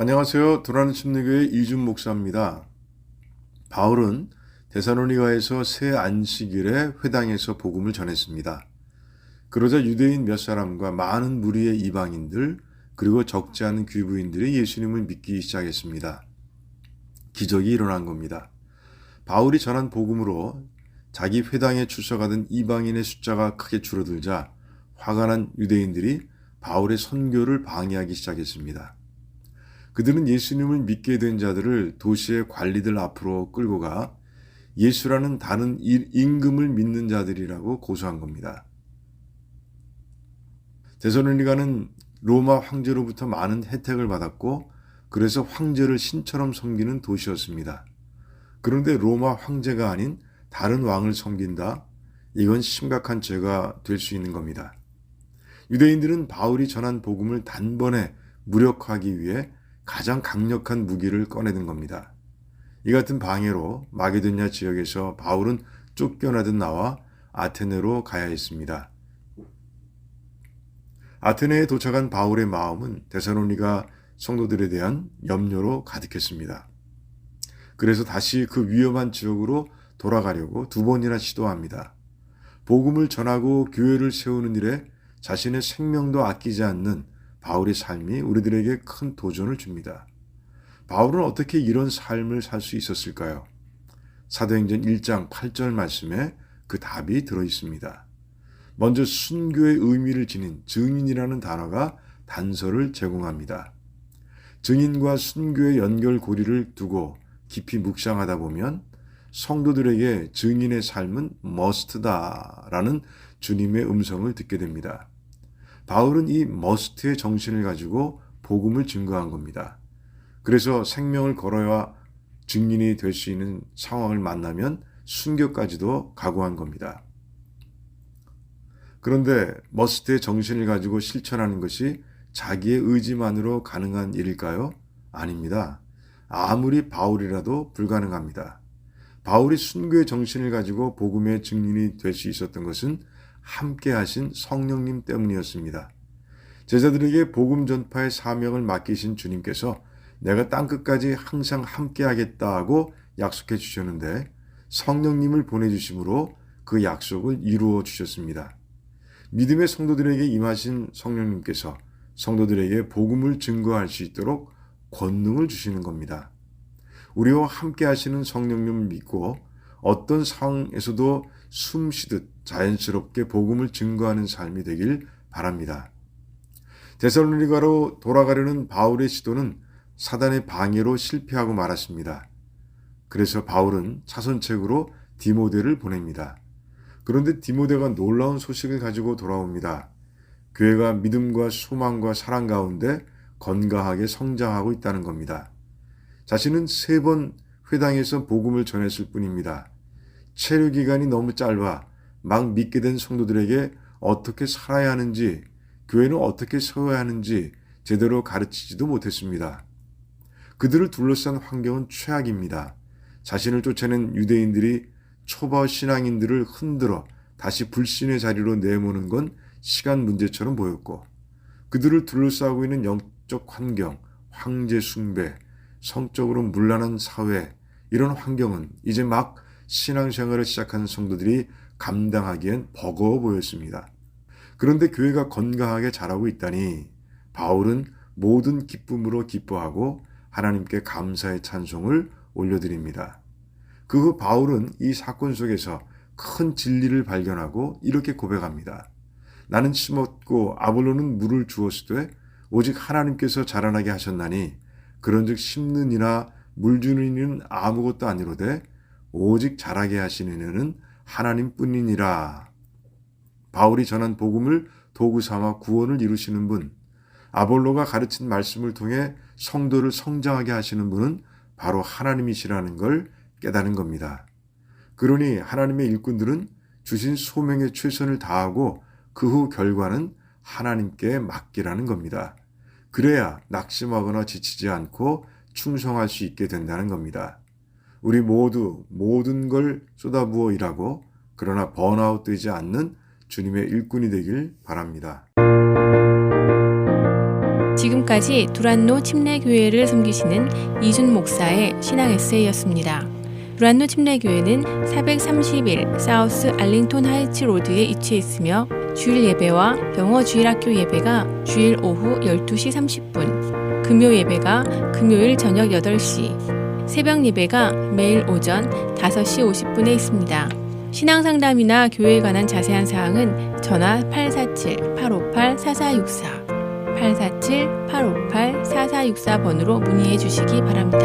안녕하세요. 도라는 침례교회 이준 목사입니다. 바울은 데살로니가에서 새 안식일에 회당에서 복음을 전했습니다. 그러자 유대인 몇 사람과 많은 무리의 이방인들 그리고 적지 않은 귀부인들이 예수님을 믿기 시작했습니다. 기적이 일어난 겁니다. 바울이 전한 복음으로 자기 회당에 출석하던 이방인의 숫자가 크게 줄어들자 화가 난 유대인들이 바울의 선교를 방해하기 시작했습니다. 그들은 예수님을 믿게 된 자들을 도시의 관리들 앞으로 끌고 가 예수라는 다른 임금을 믿는 자들이라고 고소한 겁니다. 데살로니가는 로마 황제로부터 많은 혜택을 받았고 그래서 황제를 신처럼 섬기는 도시였습니다. 그런데 로마 황제가 아닌 다른 왕을 섬긴다? 이건 심각한 죄가 될 수 있는 겁니다. 유대인들은 바울이 전한 복음을 단번에 무력화하기 위해 가장 강력한 무기를 꺼내든 겁니다. 이 같은 방해로 마게도냐 지역에서 바울은 쫓겨나듯 나와 아테네로 가야 했습니다. 아테네에 도착한 바울의 마음은 데살로니가 성도들에 대한 염려로 가득했습니다. 그래서 다시 그 위험한 지역으로 돌아가려고 두 번이나 시도합니다. 복음을 전하고 교회를 세우는 일에 자신의 생명도 아끼지 않는 바울의 삶이 우리들에게 큰 도전을 줍니다. 바울은 어떻게 이런 삶을 살 수 있었을까요? 사도행전 1장 8절 말씀에 그 답이 들어있습니다. 먼저 순교의 의미를 지닌 증인이라는 단어가 단서를 제공합니다. 증인과 순교의 연결고리를 두고 깊이 묵상하다 보면 성도들에게 증인의 삶은 머스트다라는 주님의 음성을 듣게 됩니다. 바울은 이 머스트의 정신을 가지고 복음을 증거한 겁니다. 그래서 생명을 걸어야 증인이 될 수 있는 상황을 만나면 순교까지도 각오한 겁니다. 그런데 머스트의 정신을 가지고 실천하는 것이 자기의 의지만으로 가능한 일일까요? 아닙니다. 아무리 바울이라도 불가능합니다. 바울이 순교의 정신을 가지고 복음의 증인이 될 수 있었던 것은 함께 하신 성령님 때문이었습니다. 제자들에게 복음 전파의 사명을 맡기신 주님께서 내가 땅끝까지 항상 함께 하겠다 하고 약속해 주셨는데 성령님을 보내주심으로 그 약속을 이루어 주셨습니다. 믿음의 성도들에게 임하신 성령님께서 성도들에게 복음을 증거할 수 있도록 권능을 주시는 겁니다. 우리와 함께 하시는 성령님을 믿고 어떤 상황에서도 숨쉬듯 자연스럽게 복음을 증거하는 삶이 되길 바랍니다. 데살로니가로 돌아가려는 바울의 시도는 사단의 방해로 실패하고 말았습니다. 그래서 바울은 차선책으로 디모데를 보냅니다. 그런데 디모데가 놀라운 소식을 가지고 돌아옵니다. 교회가 믿음과 소망과 사랑 가운데 건강하게 성장하고 있다는 겁니다. 자신은 3번 회당에서 복음을 전했을 뿐입니다. 체류 기간이 너무 짧아 막 믿게 된 성도들에게 어떻게 살아야 하는지, 교회는 어떻게 세워야 하는지 제대로 가르치지도 못했습니다. 그들을 둘러싼 환경은 최악입니다. 자신을 쫓아낸 유대인들이 초보 신앙인들을 흔들어 다시 불신의 자리로 내모는 건 시간 문제처럼 보였고, 그들을 둘러싸고 있는 영적 환경, 황제 숭배, 성적으로 문란한 사회, 이런 환경은 이제 막 신앙생활을 시작한 성도들이 감당하기엔 버거워 보였습니다. 그런데 교회가 건강하게 자라고 있다니 바울은 모든 기쁨으로 기뻐하고 하나님께 감사의 찬송을 올려드립니다. 그 후 바울은 이 사건 속에서 큰 진리를 발견하고 이렇게 고백합니다. 나는 심었고 아볼로는 물을 주었으되 오직 하나님께서 자라나게 하셨나니 그런즉 심는 이나 물 주는 이는 아무것도 아니로되 오직 자라게 하시는 이는 하나님뿐이니라. 바울이 전한 복음을 도구 삼아 구원을 이루시는 분, 아볼로가 가르친 말씀을 통해 성도를 성장하게 하시는 분은 바로 하나님이시라는 걸 깨닫는 겁니다. 그러니 하나님의 일꾼들은 주신 소명에 최선을 다하고 그 후 결과는 하나님께 맡기라는 겁니다. 그래야 낙심하거나 지치지 않고 충성할 수 있게 된다는 겁니다. 우리 모두 모든 걸 쏟아부어 일하고 그러나 번아웃 되지 않는 주님의 일꾼이 되길 바랍니다. 지금까지 두란노 침례교회를 섬기시는 이준 목사의 신앙 에세이였습니다. 두란노 침례교회는 431 사우스 알링톤 하이츠 로드에 위치해 있으며 주일 예배와 영어 주일학교 예배가 주일 오후 12시 30분, 금요 예배가 금요일 저녁 8시, 새벽 예배가 매일 오전 5시 50분에 있습니다. 신앙상담이나 교회에 관한 자세한 사항은 전화 847-858-4464, 847-858-4464번으로 문의해 주시기 바랍니다.